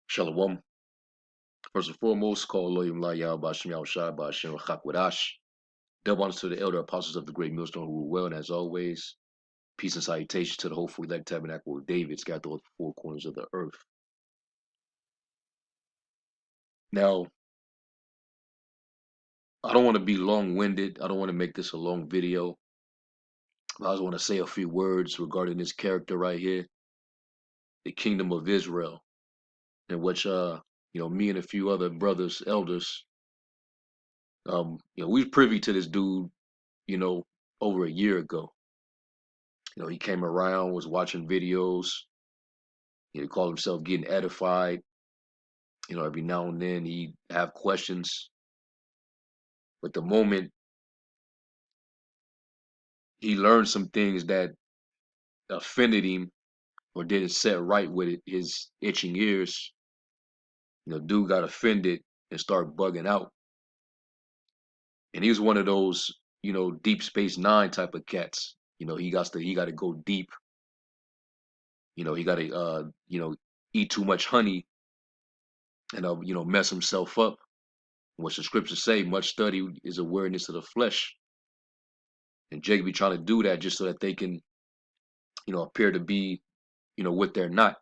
Shalom. First and foremost, call Loyim Layah Bashim Yahushai Bashim Chakwadash. Double honors to the elder apostles of the great millstone who rule well, and as always, peace and salutation to the hopeful elect tabernacle of David, scattered throughout the four corners of the earth. Now, I don't want to be long-winded. I don't want to make this a long video. I just want to say a few words regarding this character right here, the kingdom of Israel, in which me and a few other brothers, elders, we was privy to this dude, over a year ago. He came around, was watching videos. He called himself getting edified. Every now and then he'd have questions. But the moment he learned some things that offended him or didn't set right with his itching ears, dude got offended and started bugging out. And he was one of those, Deep Space Nine type of cats. He got to go deep. He got to eat too much honey and mess himself up. What the scriptures say, much study is a weariness of the flesh. And Jacob be trying to do that just so that they can, appear to be, what they're not.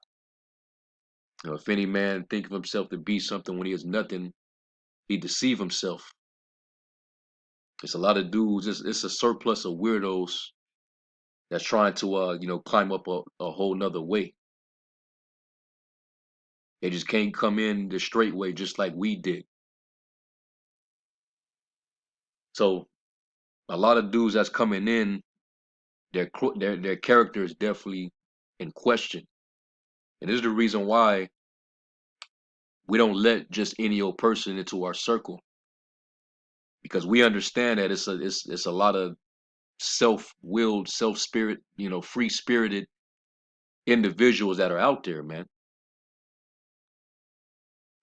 If any man think of himself to be something when he is nothing, he deceive himself. It's a lot of dudes. It's a surplus of weirdos that's trying to, climb up a whole nother way. They just can't come in the straight way just like we did. So a lot of dudes that's coming in, their character is definitely in question. And this is the reason why we don't let just any old person into our circle, because we understand that it's a lot of self-willed, self-spirit, free-spirited individuals that are out there, man.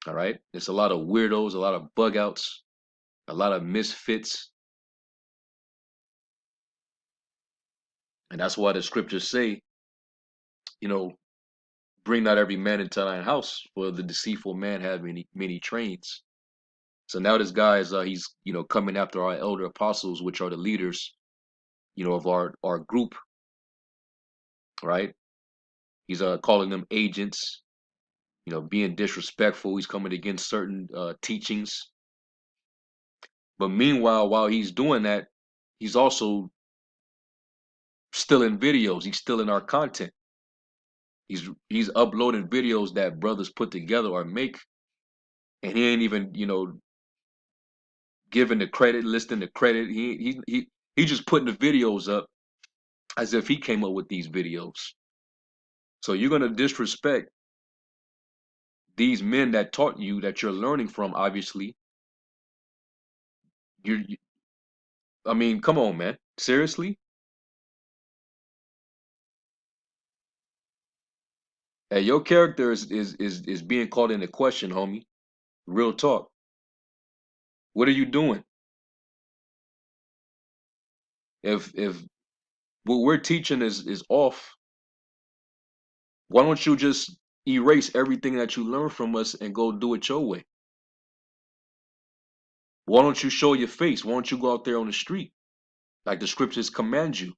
All right, it's a lot of weirdos, a lot of bug outs, a lot of misfits, and that's why the scriptures say, you know, bring not every man into thine house, for the deceitful man have many trains. So now this guy is he's coming after our elder apostles, which are the leaders, of our group, right? He's calling them agents, being disrespectful. He's coming against certain teachings. But meanwhile, while he's doing that, he's also stealing videos. He's stealing our content. He's uploading videos that brothers put together or make, and he ain't even giving the credit, listing the credit. He just putting the videos up as if he came up with these videos. So you're gonna disrespect these men that taught you, that you're learning from. Obviously, you I mean, come on, man. Seriously? Hey, your character is being called into question, homie. Real talk. What are you doing? If what we're teaching is off, why don't you just erase everything that you learned from us and go do it your way? Why don't you show your face? Why don't you go out there on the street like the scriptures command you?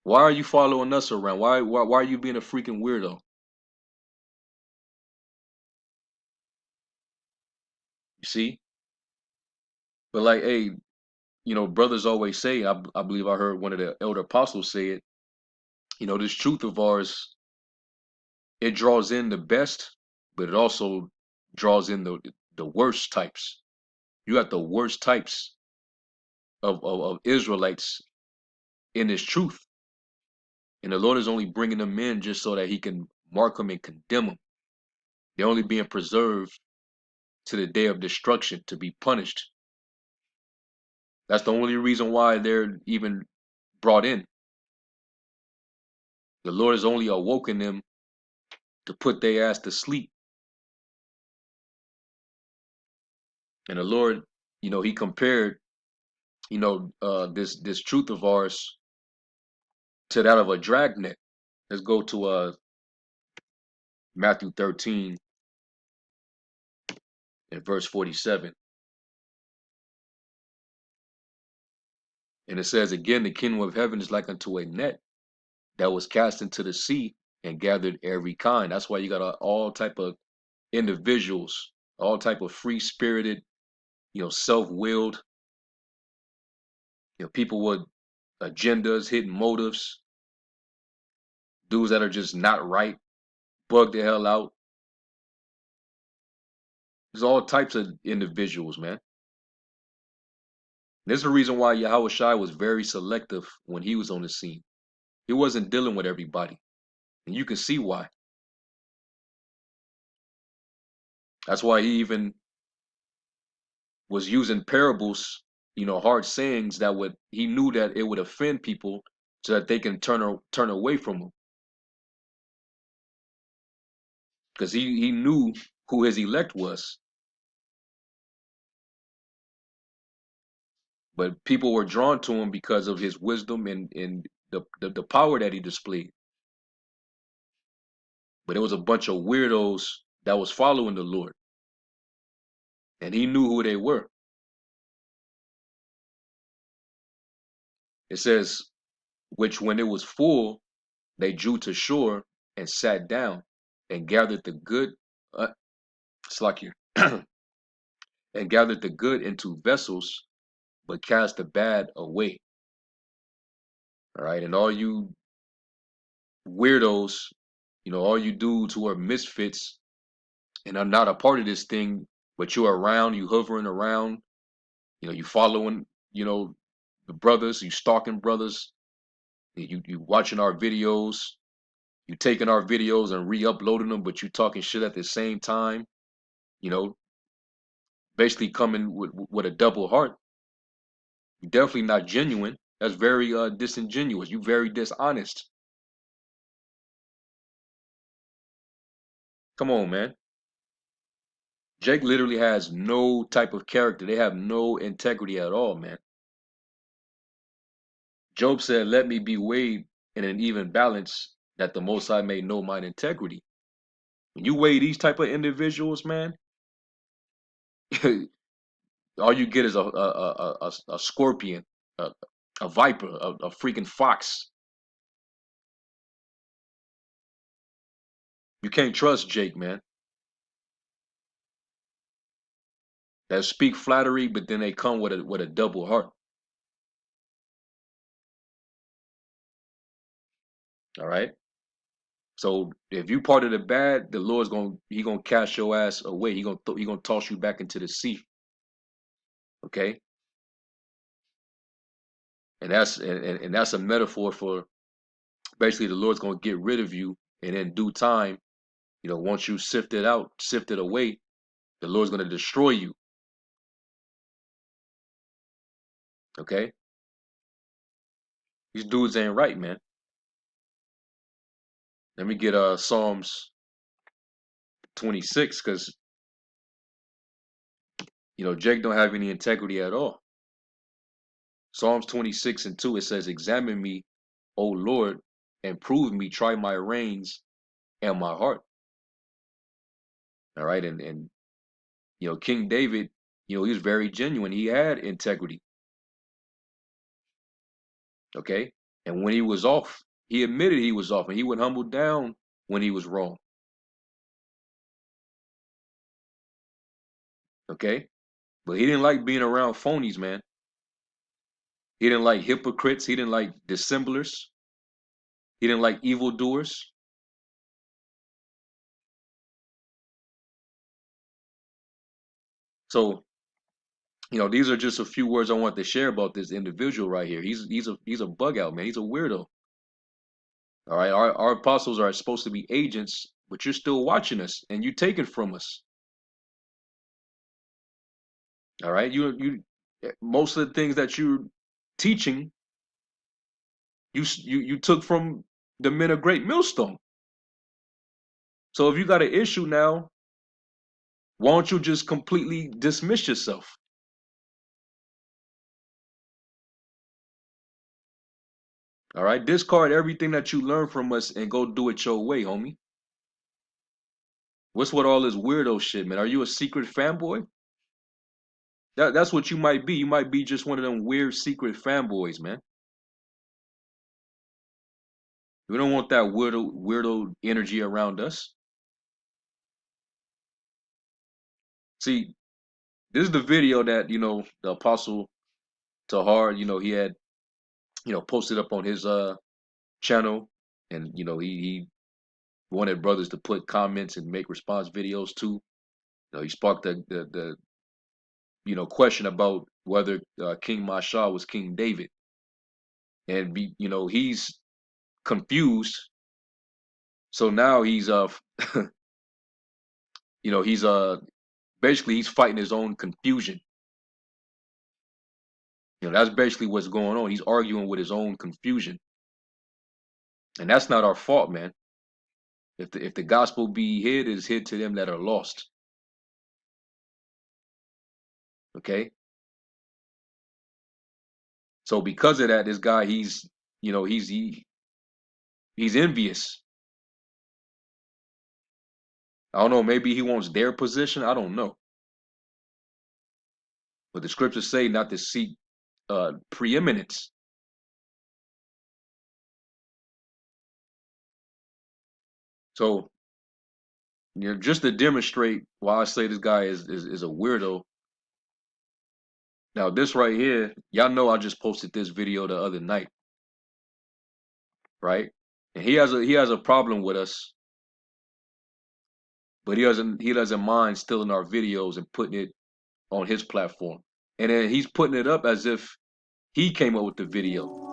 Why are you following us around? Why are you being a freaking weirdo? You see? But like, hey, brothers always say, I believe I heard one of the elder apostles say it, this truth of ours, it draws in the best, but it also draws in the worst types. You got the worst types of Israelites in this truth. And the Lord is only bringing them in just so that he can mark them and condemn them. They're only being preserved to the day of destruction, to be punished. That's the only reason why they're even brought in. The Lord has only awoken them to put their ass to sleep. And the Lord, he compared, this truth of ours to that of a dragnet. Let's go to Matthew 13. in verse 47. And it says again, the kingdom of heaven is like unto a net that was cast into the sea and gathered every kind. That's why you got all type of individuals, all type of free spirited, self-willed, people with agendas, hidden motives, dudes that are just not right, bug the hell out. There's all types of individuals, man. There's a reason why Yahweh Shai was very selective when he was on the scene. He wasn't dealing with everybody. And you can see why. That's why he even was using parables, hard sayings that he knew that it would offend people so that they can turn away from him. Because he knew who his elect was. But people were drawn to him because of his wisdom and the power that he displayed. But it was a bunch of weirdos that was following the Lord. And he knew who they were. It says, which when it was full, they drew to shore and sat down and gathered the good, Slakia, and gathered the good into vessels, but cast the bad away. All right. And all you weirdos, all you dudes who are misfits and are not a part of this thing, but you're around, you hovering around, you following, the brothers, you stalking brothers, you watching our videos, you taking our videos and re-uploading them, but you talking shit at the same time, you know, basically coming with a double heart. You're definitely not genuine. That's very disingenuous. You very dishonest. Come on, man. Jake literally has no type of character. They have no integrity at all, man. Job said, "Let me be weighed in an even balance, that the Most High may know mine integrity." When you weigh these type of individuals, man, all you get is a scorpion, a, a viper, a freaking fox. You can't trust Jake, man. That speak flattery, but then they come with a double heart. All right. So if you part of the bad, the Lord's gonna cast your ass away. He gonna toss you back into the sea. Okay. And that's a metaphor for basically the Lord's gonna get rid of you, and in due time, once you sifted away, the Lord's gonna destroy you. Okay. These dudes ain't right, man. Let me get Psalms 26, because Jake don't have any integrity at all. Psalms 26:2, it says, "Examine me, O Lord, and prove me, try my reins and my heart." All right, and King David, he was very genuine. He had integrity. Okay, and when he was off, he admitted he was off, and he would humble down when he was wrong. Okay, but he didn't like being around phonies, man. He didn't like hypocrites. He didn't like dissemblers. He didn't like evildoers. So, these are just a few words I want to share about this individual right here. He's a bug out, man. He's a weirdo. All right, our apostles are supposed to be agents, but you're still watching us and you take it from us. All right, most of the things that you're teaching, you took from the men of Great Millstone. So if you got an issue now, why don't you just completely dismiss yourself? All right, discard everything that you learned from us and go do it your way, homie. What's with all this weirdo shit, man? Are you a secret fanboy? That's what you might be. You might be just one of them weird secret fanboys, man. We don't want that weirdo energy around us. See, this is the video that, the apostle Tahar, he had, posted up on his channel, and he wanted brothers to put comments and make response videos too. He sparked the question about whether King Mashal was King David, and he's confused. So now he's he's basically he's fighting his own confusion. That's basically what's going on. He's arguing with his own confusion, and that's not our fault, man. If the gospel be hid, it is hid to them that are lost. Okay. So because of that, this guy, he's envious. I don't know. Maybe he wants their position. I don't know. But the scriptures say not to seek preeminence. So just to demonstrate why I say this guy is a weirdo. Now this right here, y'all know I just posted this video the other night, right? And he has a problem with us, but he doesn't mind stealing our videos and putting it on his platform. And then he's putting it up as if he came up with the video.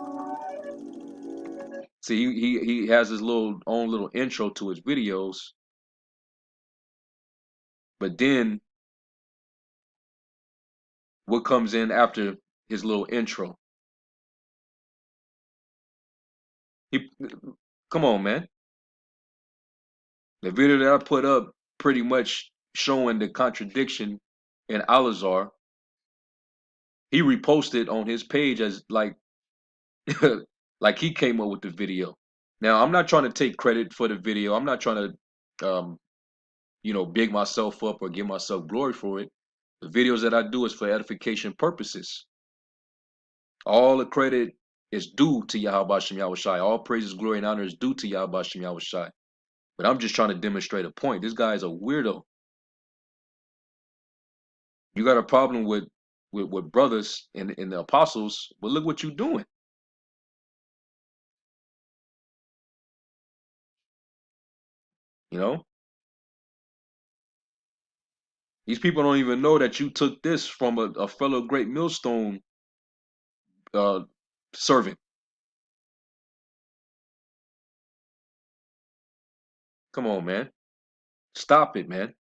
See, he has his own little intro to his videos, but then what comes in after his little intro? He, come on, man. The video that I put up pretty much showing the contradiction in Al-Azhar, he reposted on his page as like like he came up with the video. Now, I'm not trying to take credit for the video. I'm not trying to big myself up or give myself glory for it. The videos that I do is for edification purposes. All the credit is due to Yahweh Shem Yahushai. All praises, glory, and honor is due to Yahweh Shem Yahushai. But I'm just trying to demonstrate a point. This guy is a weirdo. You got a problem with brothers and the apostles, but look what you're doing. You know, these people don't even know that you took this from a fellow great millstone uh, servant. Come on, man. Stop it, man.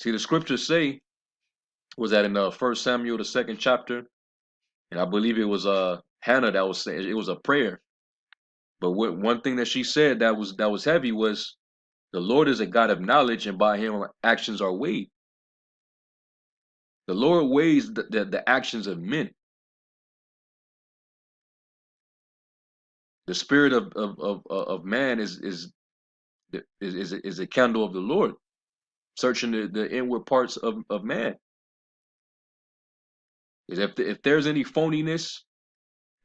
See, the scriptures say was that in First Samuel, the second chapter, and I believe it was Hannah that was saying it was a prayer. But one thing that she said that was heavy was the Lord is a God of knowledge, and by Him actions are weighed. The Lord weighs the actions of men. The spirit of man is a candle of the Lord, searching the inward parts of man. Is if there's any phoniness,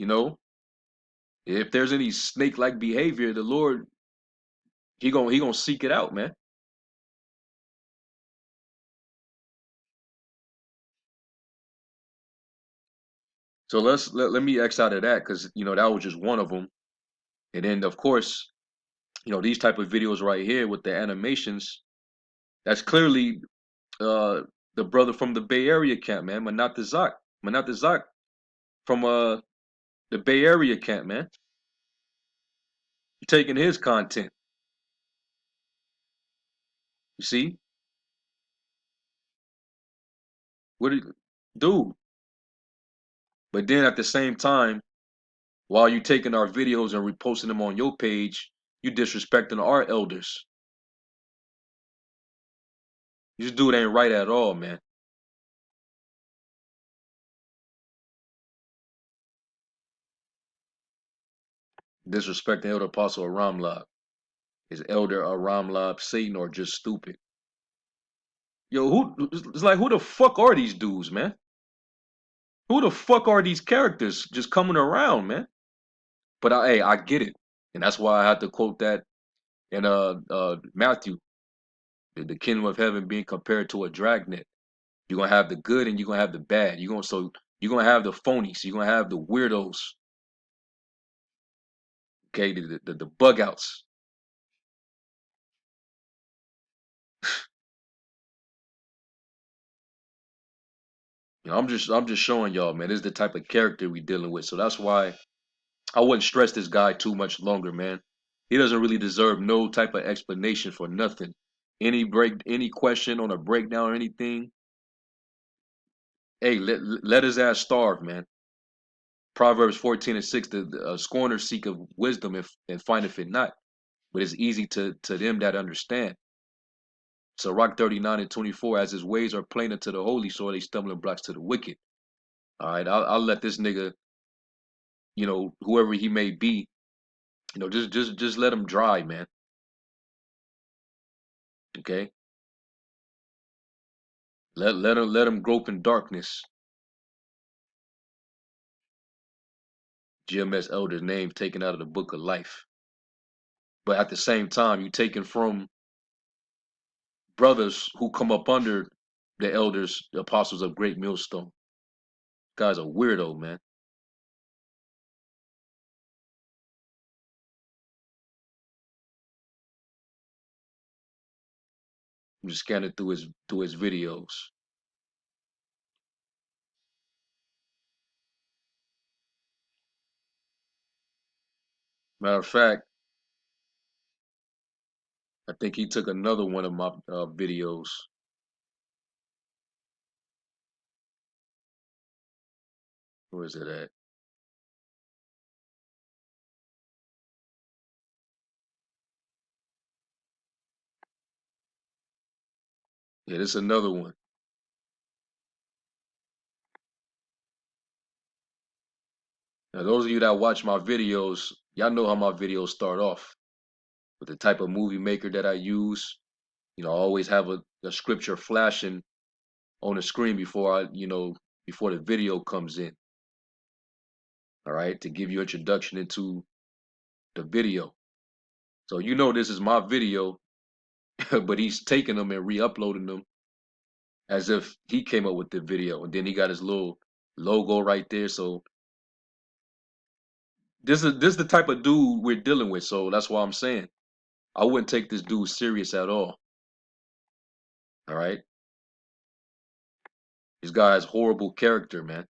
you know, if there's any snake-like behavior, the Lord he gonna seek it out, man. So let me X out of that because that was just one of them. And then of course, these type of videos right here with the animations, that's clearly uh the brother from the Bay Area camp, man, Manat Zak. Manat Zak from the Bay Area camp, man. You're taking his content. You see? What do you do? But then at the same time, while you taking our videos and reposting them on your page, you disrespecting our elders. This dude ain't right at all, man. Disrespecting Elder Apostle Aramlab. Is Elder Aramlab Satan or just stupid? Yo, it's like who the fuck are these dudes, man? Who the fuck are these characters just coming around, man? But hey, I get it, and that's why I had to quote that in Matthew, the kingdom of heaven being compared to a dragnet. You're gonna have the good and you're gonna have the bad. You're gonna have the phonies. You're gonna have the weirdos. Okay, the bug outs. You know, I'm just showing y'all, man. This is the type of character we dealing with. So that's why I wouldn't stress this guy too much longer, man. He doesn't really deserve no type of explanation for nothing. Any question on a breakdown or anything, hey, let his ass starve, man. Proverbs 14:6, the scorner seeketh wisdom and findeth it not, but it's easy to them that understand. So Rock 39:24, as his ways are plain unto the holy, so are they stumbling blocks to the wicked. All right, I'll let this nigga, whoever he may be, just let him dry, man. Okay, let him grope in darkness. GMS elder's name taken out of the book of life, but at the same time, you taken from brothers who come up under the elders, the apostles of Great Millstone. Guy's a weirdo, man. I'm just scanning through his videos. Matter of fact, I think he took another one of my videos. Where is it at? Yeah, this is another one. Now, those of you that watch my videos, y'all know how my videos start off with the type of movie maker that I use. I always have a scripture flashing on the screen before the video comes in. All right, to give you introduction into the video. So this is my video, but he's taking them and re-uploading them as if he came up with the video, and then he got his little logo right there. So this is the type of dude we're dealing with. So that's why I'm saying I wouldn't take this dude serious at all. All right, this guy has horrible character, man.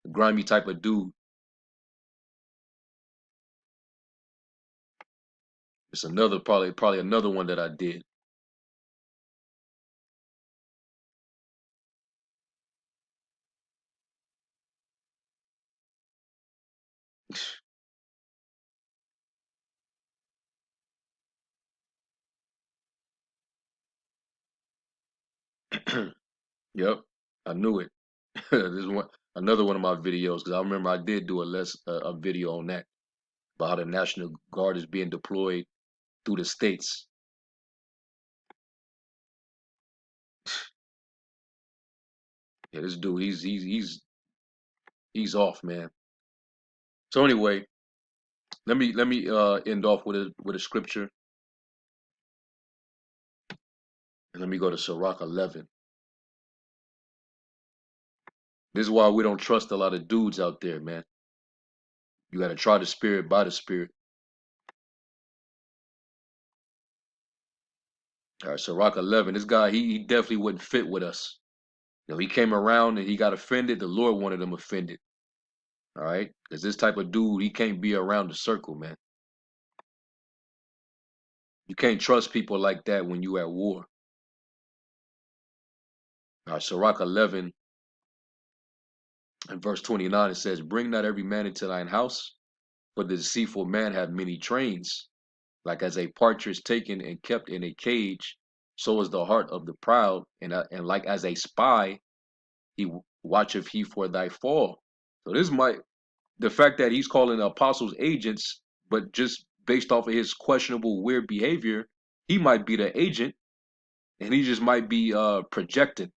A grimy type of dude. It's another probably another one that I did. Yep, I knew it. This is another one of my videos because I remember I did do a video on that about how the National Guard is being deployed through the states. Yeah, this dude, he's off, man. So anyway, let me end off with a scripture, and let me go to Sirach 11. This is why we don't trust a lot of dudes out there, man. You got to try the spirit by the spirit. All right, Sirach 11. This guy, he definitely wouldn't fit with us. He came around and he got offended. The Lord wanted him offended. All right, because this type of dude, he can't be around the circle, man. You can't trust people like that when you at war. All right, Sirach 11 and verse 29, it says, "Bring not every man into thine house, for the deceitful man have many trains. Like as a partridge taken and kept in a cage, so is the heart of the proud, and like as a spy, he watcheth he for thy fall." So the fact that he's calling the apostles agents, but just based off of his questionable, weird behavior, he might be the agent. and he just might be projecting,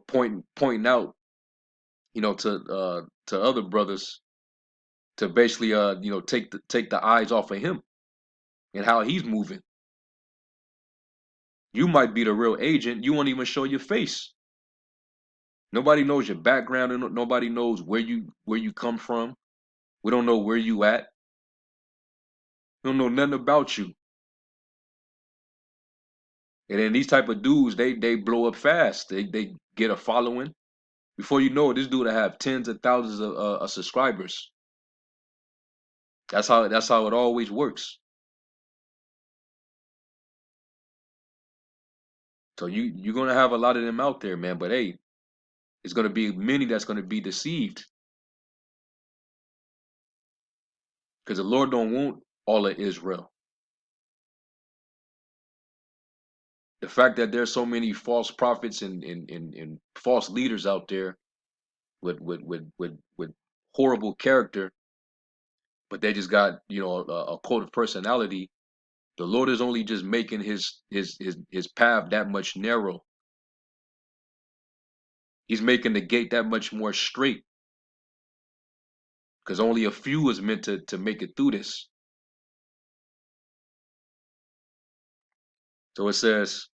pointing out, to other brothers to basically take the eyes off of him and how he's moving. You might be the real agent. You won't even show your face. Nobody knows your background, and nobody knows where you come from. We don't know where you at. We don't know nothing about you. And then these type of dudes, they blow up fast. They get a following. Before you know it, this dude will have tens of thousands of subscribers. That's how it always works. So you're gonna have a lot of them out there, man. But hey, it's gonna be many that's gonna be deceived because the Lord don't want all of Israel. The fact that there's so many false prophets and false leaders out there with horrible character, but they just got a cult of personality. The Lord is only just making his path that much narrow. He's making the gate that much more straight because only a few is meant to make it through this. So it says,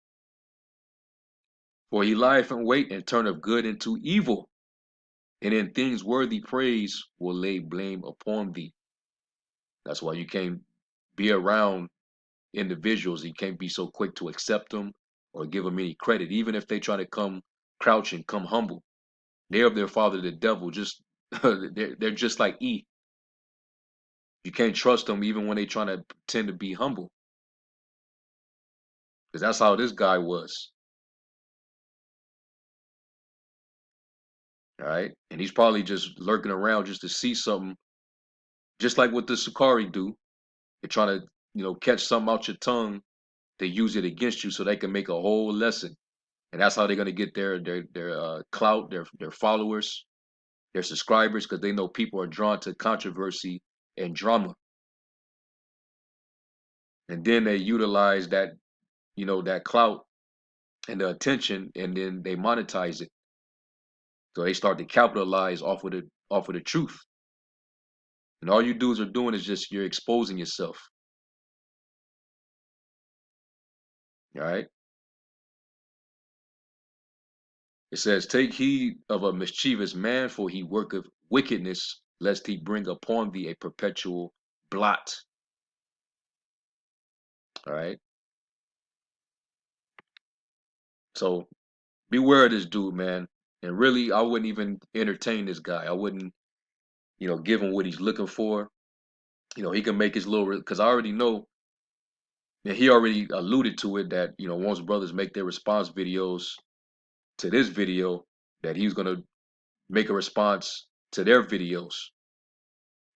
"For he lieth in wait and turneth good into evil, and in things worthy praise will lay blame upon thee." That's why you can't be around individuals. You can't be so quick to accept them or give them any credit, even if they try to come crouching, come humble. They're of their father, the devil. Just they're just like E. You can't trust them even when they trying to pretend to be humble, because that's how this guy was. All right, and he's probably just lurking around just to see something, just like what the Sakari do. They're trying to, catch something out your tongue. They use it against you so they can make a whole lesson, and that's how they're gonna get their clout, their followers, their subscribers, because they know people are drawn to controversy and drama, and then they utilize that clout and the attention, and then they monetize it. So they start to capitalize off of the truth, and all you dudes are doing is just you're exposing yourself. All right. It says, "Take heed of a mischievous man, for he worketh wickedness, lest he bring upon thee a perpetual blot." All right. So beware of this dude, man. And really, I wouldn't even entertain this guy. I wouldn't, give him what he's looking for. He can make his little, because I already know, and he already alluded to it, that, once brothers make their response videos to this video, that he's going to make a response to their videos.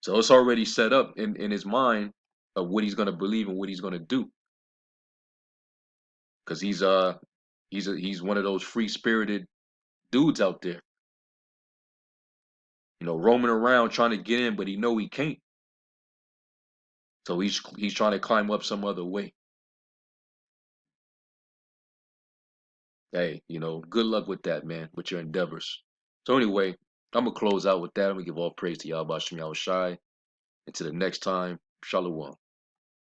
So it's already set up in his mind of what he's going to believe and what he's going to do. Because he's one of those free spirited dudes out there, roaming around trying to get in, but he can't. So he's trying to climb up some other way. Hey, good luck with that, man, with your endeavors. So anyway, I'm gonna close out with that. I'm gonna give all praise to Yahweh Shem Yahweh Shai. Until the next time, Shalom.